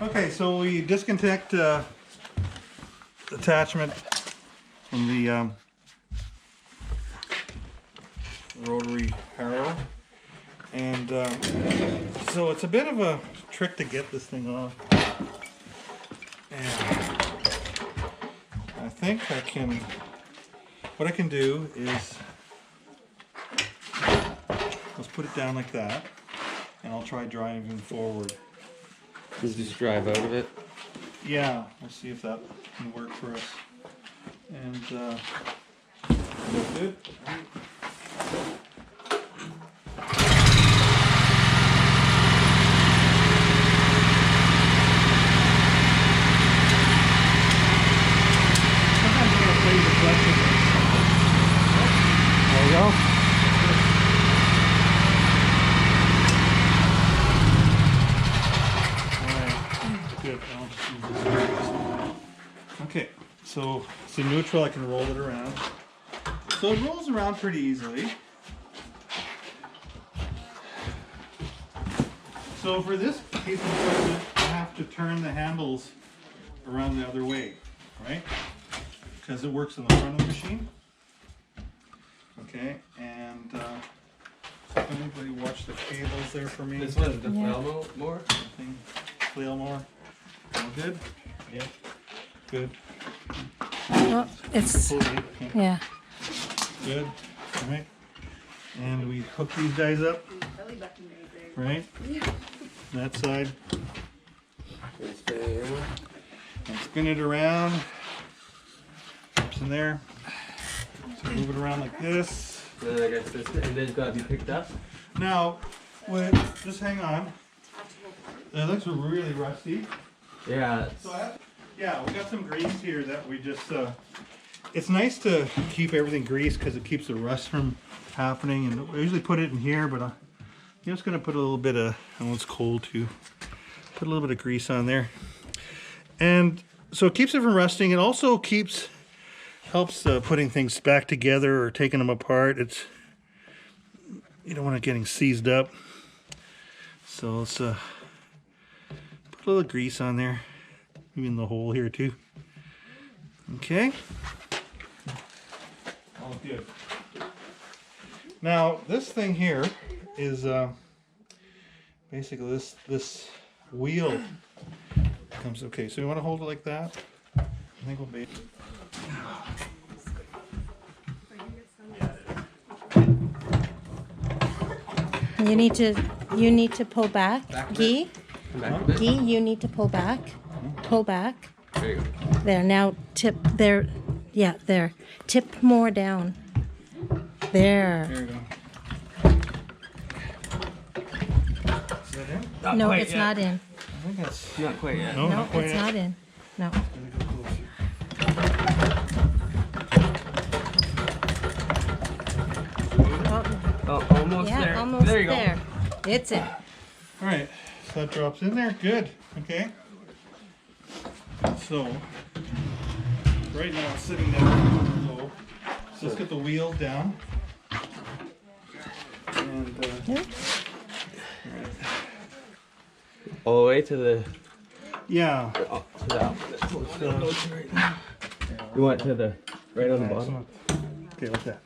Okay, so we disconnect attachment from the rotary harrow, and so it's a bit of a trick to get this thing off. And I think I can. What I can do is let's put it down like that, and I'll try driving forward. Just drive out of it. Yeah, we'll see if that can work for us. And good. Sometimes I'm gonna play the clutch. There we go. Good. I'll just use this. Okay, so it's in neutral. I can roll it around. So it rolls around pretty easily. So for this piece of equipment, I have to turn the handles around the other way, right? Because it works in the front of the machine. Okay, and anybody watch the cables there for me? This one's the flail mower? Flail mower. All good? Yeah. Good. Oh, it's, yeah. Good. All right. And we hook these guys up. Right? That side. And spin it around. It's in there. So move it around like this. And then I guess this, and then it's got to be picked up. Now, just hang on. It looks really rusty. Yeah. So yeah, we got some grease here that we just. It's nice to keep everything greased because it keeps the rust from happening. And I usually put it in here, but I'm just gonna put a little bit of. Oh, it's cold too. Put a little bit of grease on there, and so it keeps it from rusting. It also helps putting things back together or taking them apart. You don't want it getting seized up. So let's put a little grease on there, maybe in the hole here too. Okay. All good. Now this thing here is basically this wheel comes. Okay, so you want to hold it like that. I think we'll be. You need to pull back. Guy, Come back a bit. Guy, you need to pull back. Pull back. There you go. There, now tip there. Yeah, there. Tip more down. There. There you go. Is that in? Not No, quite it's yet. not in. I think that's. Not quite yet. No, No, not quite it's yet. not in. No. Gotta go closer. Oh, Oh, almost yeah, there. almost there you there. It's in. All right, so that drops in there. Good. Okay. So right now it's sitting down low. So let's get the wheel down. And Yeah. All the way to the. yeah. Oh, to the outlet. You want it to the right on the bottom? Okay, like that.